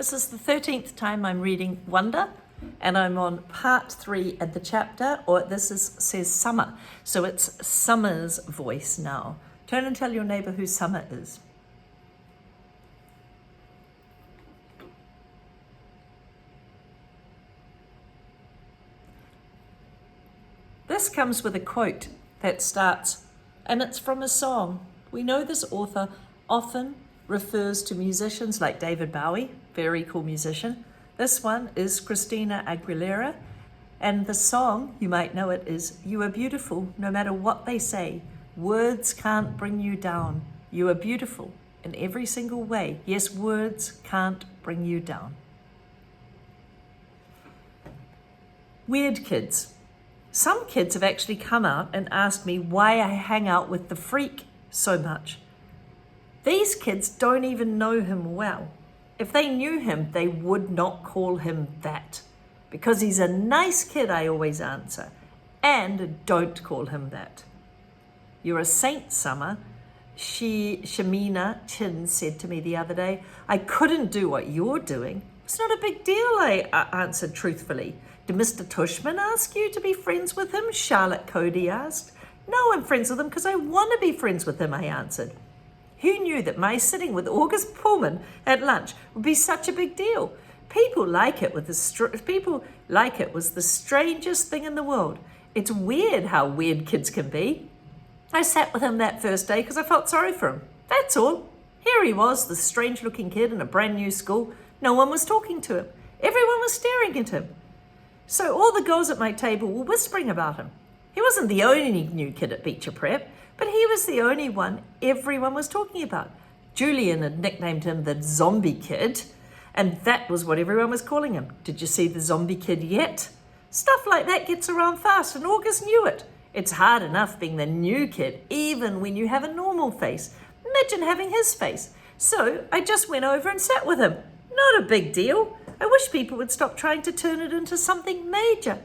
This is the 13th time I'm reading Wonder, and I'm on part 3 at the chapter, or says Summer. So it's Summer's voice now. Turn and tell your neighbour who Summer is. This comes with a quote that starts, and it's from a song. We know this author often refers to musicians like David Bowie, very cool musician. This one is Christina Aguilera, and the song, you might know it, is You Are Beautiful no matter what they say. Words can't bring you down. You are beautiful in every single way. Yes, words can't bring you down. Weird kids. Some kids have actually come out and asked me why I hang out with the freak so much. These kids don't even know him well. If they knew him, they would not call him that. Because he's a nice kid, I always answer. And don't call him that. You're a saint, Summer. Shamina Chin said to me the other day, I couldn't do what you're doing. It's not a big deal, I answered truthfully. Did Mr. Tushman ask you to be friends with him? Charlotte Cody asked. No, I'm friends with him because I want to be friends with him, I answered. Who knew that my sitting with August Pullman at lunch would be such a big deal? People like it was the strangest thing in the world. It's weird how weird kids can be. I sat with him that first day because I felt sorry for him. That's all. Here he was, the strange-looking kid in a brand new school. No one was talking to him. Everyone was staring at him. So all the girls at my table were whispering about him. He wasn't the only new kid at Beecher Prep, but he was the only one everyone was talking about. Julian had nicknamed him the Zombie Kid, and that was what everyone was calling him. Did you see the Zombie Kid yet? Stuff like that gets around fast, and August knew it. It's hard enough being the new kid, even when you have a normal face. Imagine having his face. So I just went over and sat with him. Not a big deal. I wish people would stop trying to turn it into something major.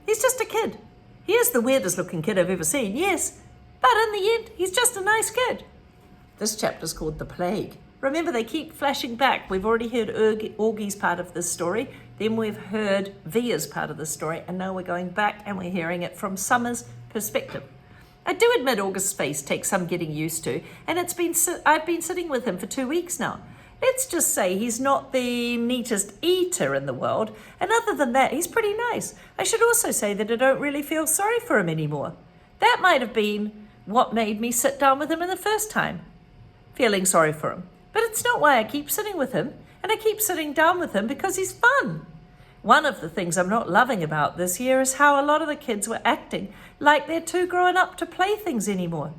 He's just a kid. He is the weirdest looking kid I've ever seen, yes. But in the end, he's just a nice kid. This chapter's called The Plague. Remember, they keep flashing back. We've already heard Augie's part of this story. Then we've heard Via's part of the story. And now we're going back and we're hearing it from Summer's perspective. I do admit August's face takes some getting used to. And I've been sitting with him for 2 weeks now. Let's just say he's not the neatest eater in the world. And other than that, he's pretty nice. I should also say that I don't really feel sorry for him anymore. That might have been what made me sit down with him in the first time. Feeling sorry for him. But it's not why I keep sitting with him. And I keep sitting down with him because he's fun. One of the things I'm not loving about this year is how a lot of the kids were acting like they're too grown up to play things anymore.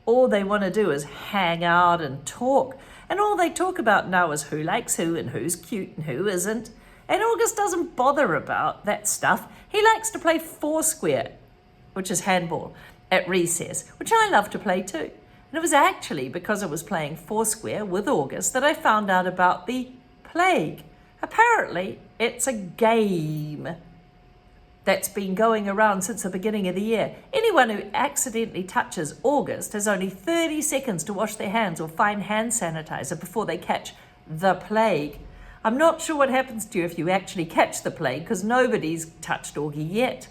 All they want to do is hang out and talk. And all they talk about now is who likes who and who's cute and who isn't. And August doesn't bother about that stuff. He likes to play Foursquare, which is handball, at recess, which I love to play too. And it was actually because I was playing Foursquare with August that I found out about the plague. Apparently, it's a game that's been going around since the beginning of the year. Anyone who accidentally touches August has only 30 seconds to wash their hands or find hand sanitizer before they catch the plague. I'm not sure what happens to you if you actually catch the plague because nobody's touched Augie yet.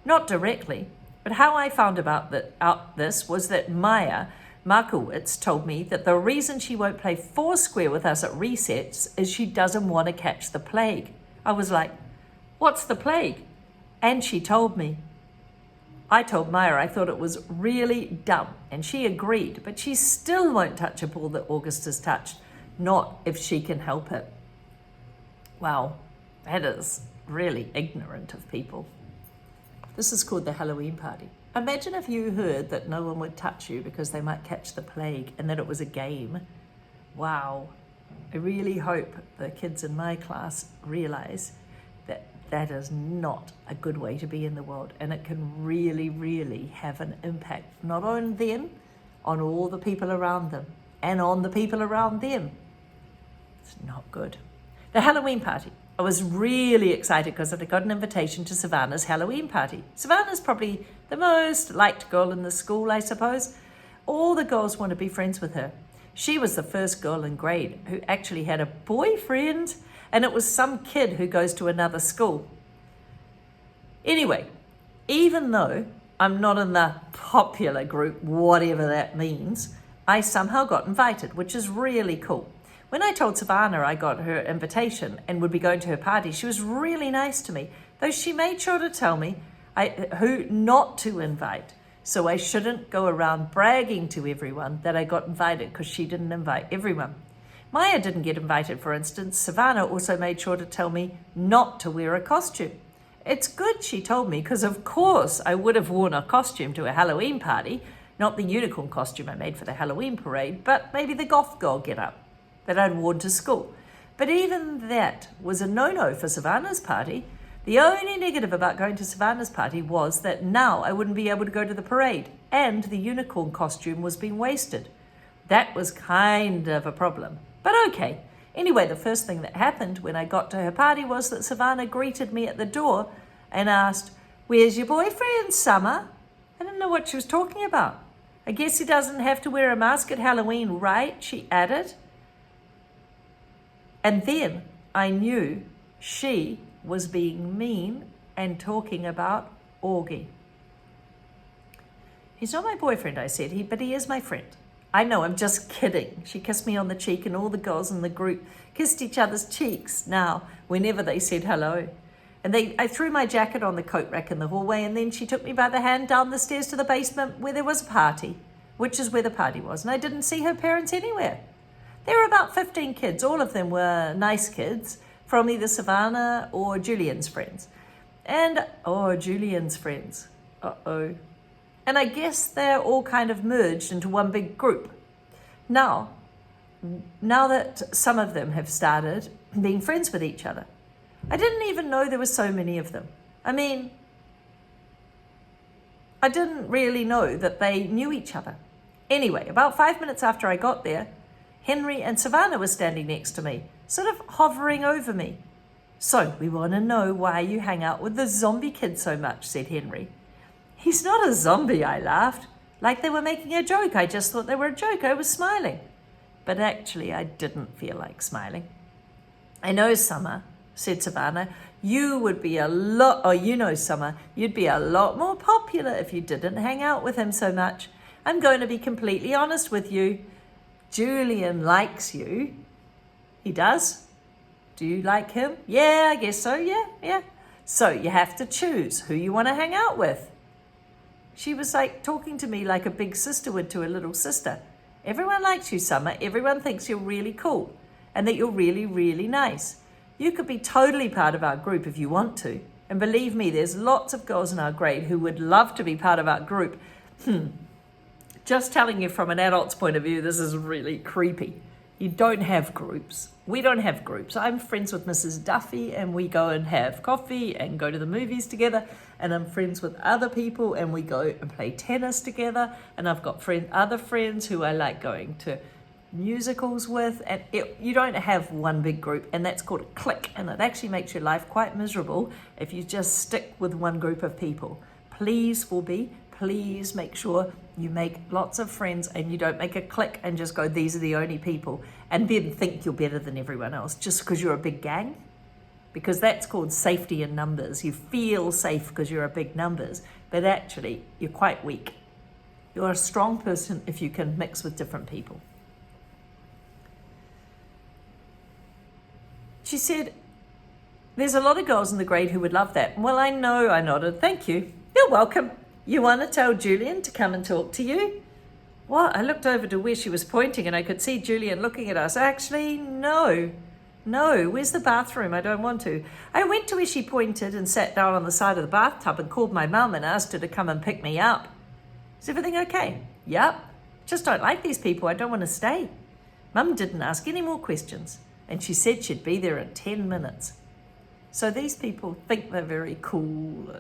Not directly, but how I found out this was that Maya Markowitz told me that the reason she won't play Foursquare with us at recess is she doesn't want to catch the plague. I was like, what's the plague? And she told me. I told Maya I thought it was really dumb, and she agreed, but she still won't touch a ball that August has touched, not if she can help it. Wow, that is really ignorant of people. This is called the Halloween party. Imagine if you heard that no one would touch you because they might catch the plague and that it was a game. Wow. I really hope the kids in my class realize that that is not a good way to be in the world, and it can really, really have an impact, not on them, on all the people around them, and on the people around them. It's not good. The Halloween party. I was really excited because I got an invitation to Savannah's Halloween party. Savannah's probably the most liked girl in the school, I suppose. All the girls want to be friends with her. She was the first girl in grade who actually had a boyfriend, and it was some kid who goes to another school. Anyway, even though I'm not in the popular group, whatever that means, I somehow got invited, which is really cool. When I told Savannah I got her invitation and would be going to her party, she was really nice to me, though she made sure to tell me who not to invite. So I shouldn't go around bragging to everyone that I got invited, because she didn't invite everyone. Maya didn't get invited, for instance. Savannah also made sure to tell me not to wear a costume. It's good, she told me, because of course I would have worn a costume to a Halloween party, not the unicorn costume I made for the Halloween parade, but maybe the goth girl get-up that I'd worn to school. But even that was a no-no for Savannah's party. The only negative about going to Savannah's party was that now I wouldn't be able to go to the parade, and the unicorn costume was being wasted. That was kind of a problem, but okay. Anyway, the first thing that happened when I got to her party was that Savannah greeted me at the door and asked, "Where's your boyfriend, Summer?" I didn't know what she was talking about. "I guess he doesn't have to wear a mask at Halloween, right?" she added. And then I knew she was being mean and talking about Augie. "He's not my boyfriend," I said, but he is my friend. "I know, I'm just kidding." She kissed me on the cheek, and all the girls in the group kissed each other's cheeks now whenever they said hello. And I threw my jacket on the coat rack in the hallway, and then she took me by the hand down the stairs to the basement where there was a party, which is where the party was, and I didn't see her parents anywhere. There were about 15 kids. All of them were nice kids from either Savannah or Julian's friends. Julian's friends. Uh-oh. And I guess they're all kind of merged into one big group. Now that some of them have started being friends with each other. I didn't even know there were so many of them. I mean, I didn't really know that they knew each other. Anyway, about 5 minutes after I got there, Henry and Savannah were standing next to me, sort of hovering over me. "So, we want to know why you hang out with the zombie kid so much," said Henry. "He's not a zombie," I laughed, like they were making a joke. I just thought they were a joke. I was smiling. But actually, I didn't feel like smiling. "I know, Summer," said Savannah. "Summer, you'd be a lot more popular if you didn't hang out with him so much. I'm going to be completely honest with you. Julian likes you." "He does? Do you like him?" "Yeah, I guess so. Yeah. So you have to choose who you want to hang out with." She was like talking to me like a big sister would to a little sister. "Everyone likes you, Summer. Everyone thinks you're really cool and that you're really, really nice. You could be totally part of our group if you want to. And believe me, there's lots of girls in our grade who would love to be part of our group." Just telling you from an adult's point of view, this is really creepy. You don't have groups. We don't have groups. I'm friends with Mrs. Duffy, and we go and have coffee and go to the movies together. And I'm friends with other people, and we go and play tennis together. And I've got other friends who I like going to musicals with. And you don't have one big group, and that's called a clique. And it actually makes your life quite miserable if you just stick with one group of people. Please make sure you make lots of friends and you don't make a clique and just go, "These are the only people," and then think you're better than everyone else just because you're a big gang. Because that's called safety in numbers. You feel safe because you're a big numbers, but actually you're quite weak. You're a strong person if you can mix with different people. She said, "There's a lot of girls in the grade who would love that." "Well, I know," I nodded. "Thank you." "You're welcome. You want to tell Julian to come and talk to you?" What? I looked over to where she was pointing and I could see Julian looking at us. Actually, no. Where's the bathroom? I don't want to. I went to where she pointed and sat down on the side of the bathtub and called my mum and asked her to come and pick me up. "Is everything okay?" "Yep. Just don't like these people. I don't want to stay." Mum didn't ask any more questions and she said she'd be there in 10 minutes. So these people think they're very cool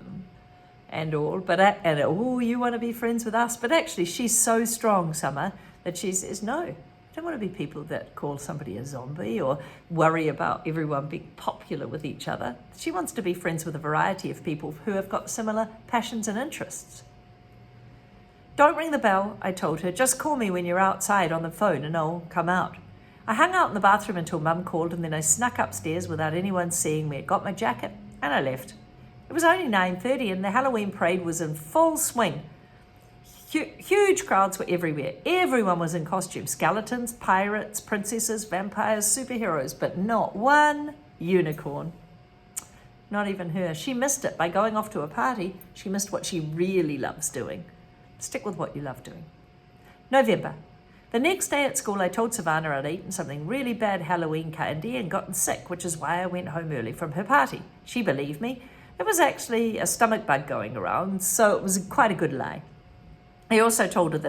and all, you want to be friends with us? But actually, she's so strong, Summer, that she says, "No, I don't want to be people that call somebody a zombie or worry about everyone being popular with each other." She wants to be friends with a variety of people who have got similar passions and interests. Don't ring the bell, I told her. Just call me when you're outside on the phone and I'll come out. I hung out in the bathroom until Mum called, and then I snuck upstairs without anyone seeing me, got my jacket, and I left. It was only 9:30 and the Halloween parade was in full swing. Huge crowds were everywhere. Everyone was in costume. Skeletons, pirates, princesses, vampires, superheroes, but not one unicorn. Not even her. She missed it. By going off to a party, she missed what she really loves doing. Stick with what you love doing. November. The next day at school, I told Savannah I'd eaten something really bad Halloween candy and gotten sick, which is why I went home early from her party. She believed me. It was actually a stomach bug going around, so it was quite a good lie. I also told her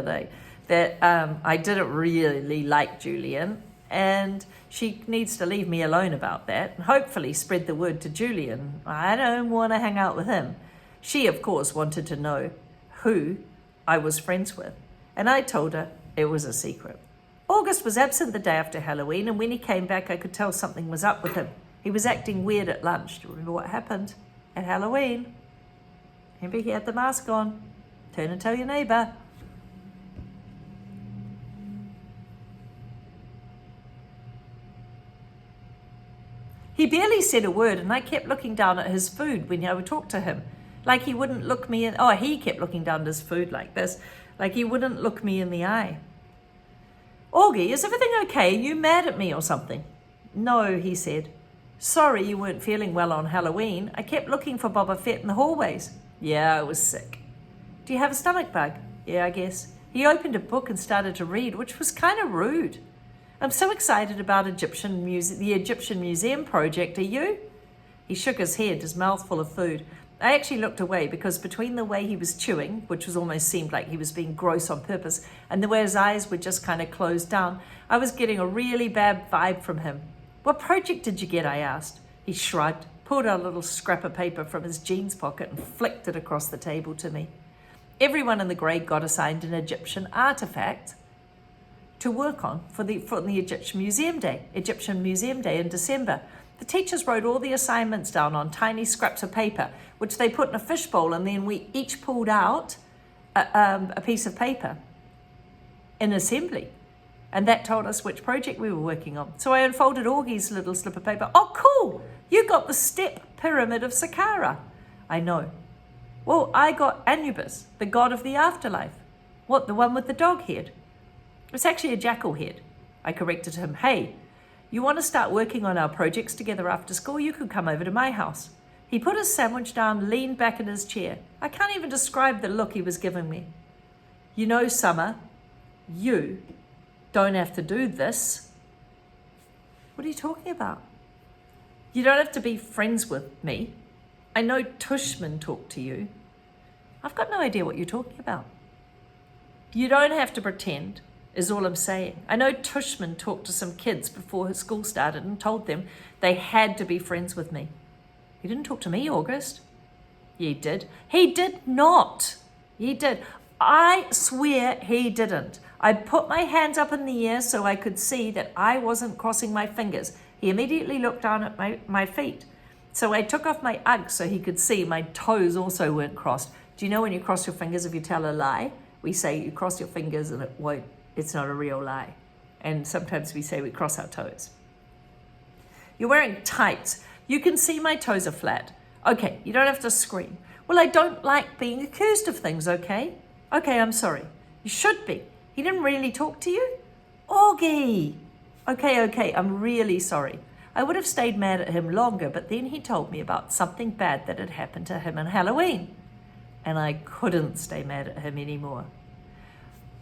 that I didn't really like Julian, and she needs to leave me alone about that and hopefully spread the word to Julian. I don't want to hang out with him. She, of course, wanted to know who I was friends with, and I told her it was a secret. August was absent the day after Halloween, and when he came back, I could tell something was up with him. He was acting weird at lunch. Do you remember what happened at Halloween? Remember, he had the mask on. Turn and tell your neighbour. He barely said a word, and I kept looking down at his food when I would talk to him. Like he wouldn't look me in. Oh, he kept looking down at his food like this. Like he wouldn't look me in the eye. Augie, is everything okay? Are you mad at me or something? No, he said. Sorry you weren't feeling well on Halloween. I kept looking for Boba Fett in the hallways. Yeah, I was sick. Do you have a stomach bug? Yeah, I guess. He opened a book and started to read, which was kind of rude. I'm so excited about the Egyptian Museum project. Are you? He shook his head, his mouth full of food. I actually looked away because between the way he was chewing, which was almost seemed like he was being gross on purpose, and the way his eyes were just kind of closed down, I was getting a really bad vibe from him. What project did you get? I asked. He shrugged, pulled out a little scrap of paper from his jeans pocket and flicked it across the table to me. Everyone in the grade got assigned an Egyptian artifact to work on for the Egyptian Museum Day in December. The teachers wrote all the assignments down on tiny scraps of paper, which they put in a fishbowl, and then we each pulled out a piece of paper in assembly. And that told us which project we were working on. So I unfolded Augie's little slip of paper. Oh, cool! You got the step pyramid of Saqqara. I know. Well, I got Anubis, the god of the afterlife. What, the one with the dog head? It's actually a jackal head. I corrected him. Hey, you want to start working on our projects together after school? You could come over to my house. He put his sandwich down, leaned back in his chair. I can't even describe the look he was giving me. You know, Summer, you don't have to do this. What are you talking about? You don't have to be friends with me. I know Tushman talked to you. I've got no idea what you're talking about. You don't have to pretend, is all I'm saying. I know Tushman talked to some kids before his school started and told them they had to be friends with me. He didn't talk to me, August. He did. He did not. He did. I swear he didn't. I put my hands up in the air so I could see that I wasn't crossing my fingers. He immediately looked down at my feet. So I took off my Uggs so he could see my toes also weren't crossed. Do you know when you cross your fingers if you tell a lie? We say you cross your fingers and it's not a real lie. And sometimes we say we cross our toes. You're wearing tights. You can see my toes are flat. Okay, you don't have to scream. Well, I don't like being accused of things, okay? Okay, I'm sorry. You should be. He didn't really talk to you? Augie! Okay, I'm really sorry. I would have stayed mad at him longer, but then he told me about something bad that had happened to him on Halloween. And I couldn't stay mad at him anymore.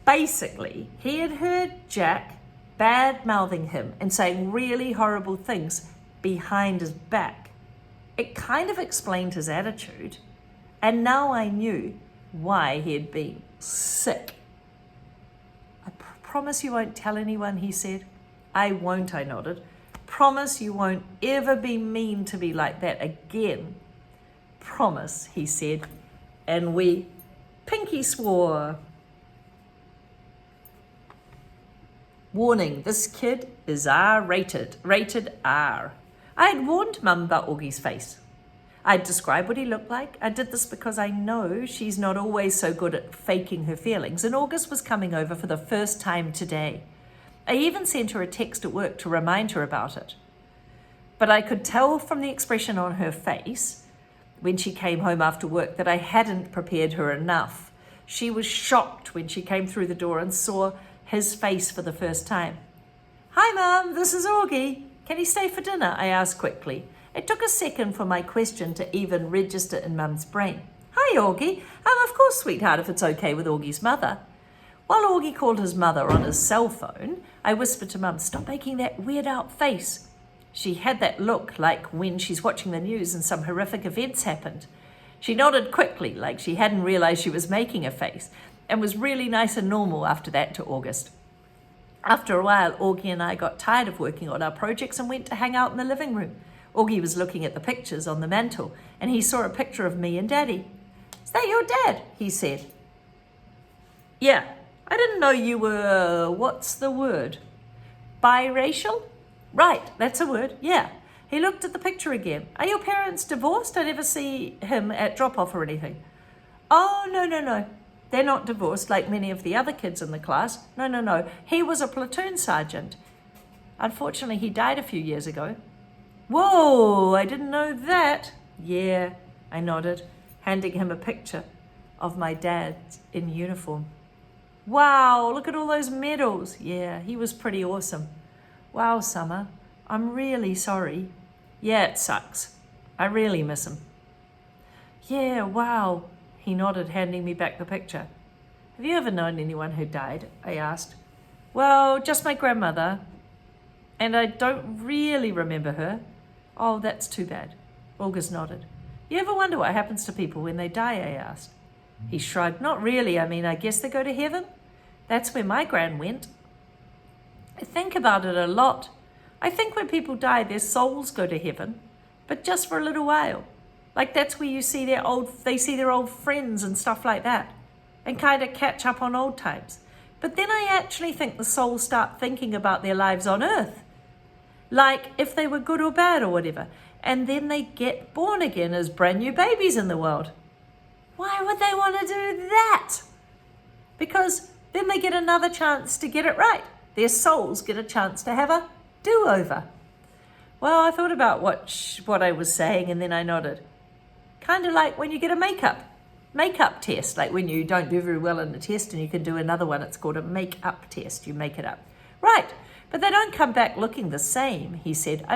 Basically, he had heard Jack bad-mouthing him and saying really horrible things behind his back. It kind of explained his attitude, and now I knew why he had been sick. I promise you won't tell anyone, he said. I won't, I nodded. Promise you won't ever be mean to me like that again. Promise, he said, and we pinky swore. Warning, this kid is R-rated, rated R. I had warned Mum about Augie's face. I'd describe what he looked like. I did this because I know she's not always so good at faking her feelings, and August was coming over for the first time today. I even sent her a text at work to remind her about it. But I could tell from the expression on her face when she came home after work that I hadn't prepared her enough. She was shocked when she came through the door and saw his face for the first time. "Hi, Mum, this is Augie. Can he stay for dinner?" I asked quickly. It took a second for my question to even register in Mum's brain. "Hi, Augie. Of course, sweetheart, if it's okay with Augie's mother." While Augie called his mother on his cell phone, I whispered to Mum, "Stop making that weird out face." She had that look like when she's watching the news and some horrific events happened. She nodded quickly, like she hadn't realized she was making a face, and was really nice and normal after that to August. After a while, Augie and I got tired of working on our projects and went to hang out in the living room. Augie was looking at the pictures on the mantel, and he saw a picture of me and Daddy. "Is that your dad?" he said. "Yeah, I didn't know you were, what's the word? Biracial?" "Right, that's a word, yeah." He looked at the picture again. "Are your parents divorced? I never see him at drop-off or anything." "Oh, no. They're not divorced like many of the other kids in the class. No. He was a platoon sergeant. Unfortunately, he died a few years ago." "Whoa, I didn't know that." "Yeah," I nodded, handing him a picture of my dad in uniform. "Wow, look at all those medals." "Yeah, he was pretty awesome." "Wow, Summer, I'm really sorry." "Yeah, it sucks. I really miss him." "Yeah, wow." He nodded, handing me back the picture. "Have you ever known anyone who died?" I asked. "Well, just my grandmother. And I don't really remember her." "Oh, that's too bad." August nodded. "You ever wonder what happens to people when they die?" I asked. He shrugged. "Not really. I guess they go to heaven. That's where my gran went." I think about it a lot. I think when people die, their souls go to heaven, but just for a little while. Like that's where you see they see their old friends and stuff like that, and kind of catch up on old times. But then I actually think the souls start thinking about their lives on earth, like if they were good or bad or whatever, and then they get born again as brand new babies in the world. Why would they want to do that? Because then they get another chance to get it right. Their souls get a chance to have a do-over. Well, I thought about what I was saying, and then I nodded. Kind of like when you get a makeup test, like when you don't do very well in a test and you can do another one. It's called a make-up test. You make it up. Right, but they don't come back looking the same, he said.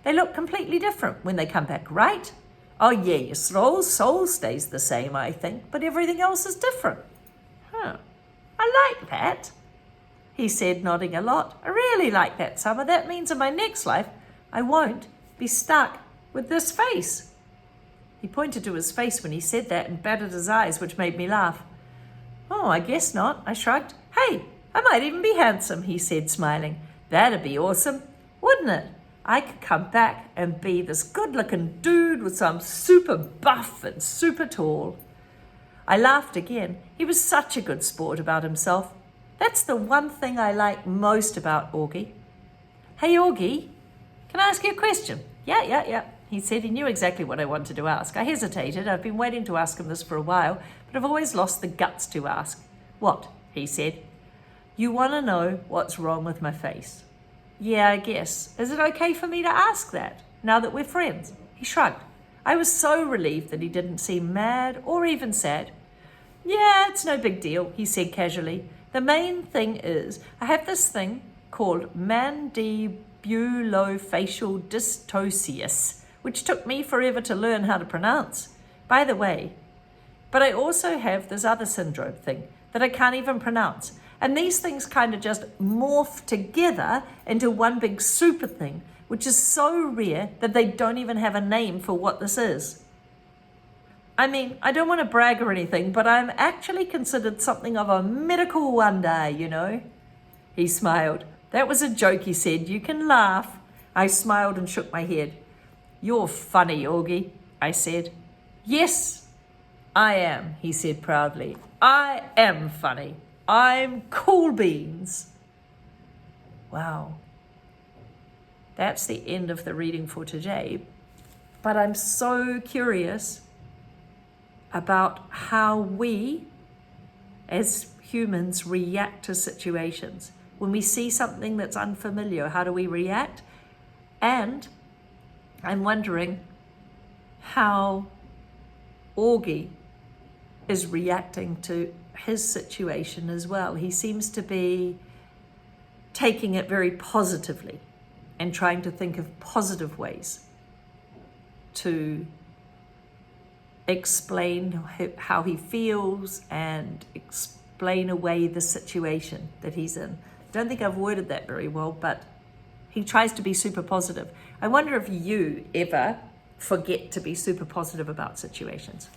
They look completely different when they come back, right? "Oh yeah, your soul stays the same, I think, but everything else is different." "Huh, I like that," he said, nodding a lot. "I really like that, Summer. That means in my next life, I won't be stuck with this face." He pointed to his face when he said that and batted his eyes, which made me laugh. "Oh, I guess not," I shrugged. "Hey, I might even be handsome," he said, smiling. "That'd be awesome, wouldn't it? I could come back and be this good-looking dude with some super buff and super tall." I laughed again. He was such a good sport about himself. That's the one thing I like most about Augie. "Hey, Augie, can I ask you a question?" Yeah. He said he knew exactly what I wanted to ask. I hesitated. I've been waiting to ask him this for a while, but I've always lost the guts to ask. "What?" he said. "You want to know what's wrong with my face?" "Yeah, I guess. Is it okay for me to ask that, now that we're friends?" He shrugged. I was so relieved that he didn't seem mad or even sad. "Yeah, it's no big deal," he said casually. "The main thing is I have this thing called mandibulofacial dystocia, which took me forever to learn how to pronounce. By the way, but I also have this other syndrome thing that I can't even pronounce. And these things kind of just morph together into one big super thing, which is so rare that they don't even have a name for what this is. I don't want to brag or anything, but I'm actually considered something of a medical wonder, you know." He smiled. "That was a joke," he said. "You can laugh." I smiled and shook my head. "You're funny, Augie," I said. "Yes, I am," he said proudly. "I am funny. I'm cool beans." Wow. That's the end of the reading for today. But I'm so curious about how we as humans react to situations. When we see something that's unfamiliar, how do we react? And I'm wondering how Augie is reacting to his situation as well. He seems to be taking it very positively and trying to think of positive ways to explain how he feels and explain away the situation that he's in. I don't think I've worded that very well, but he tries to be super positive. I wonder if you ever forget to be super positive about situations.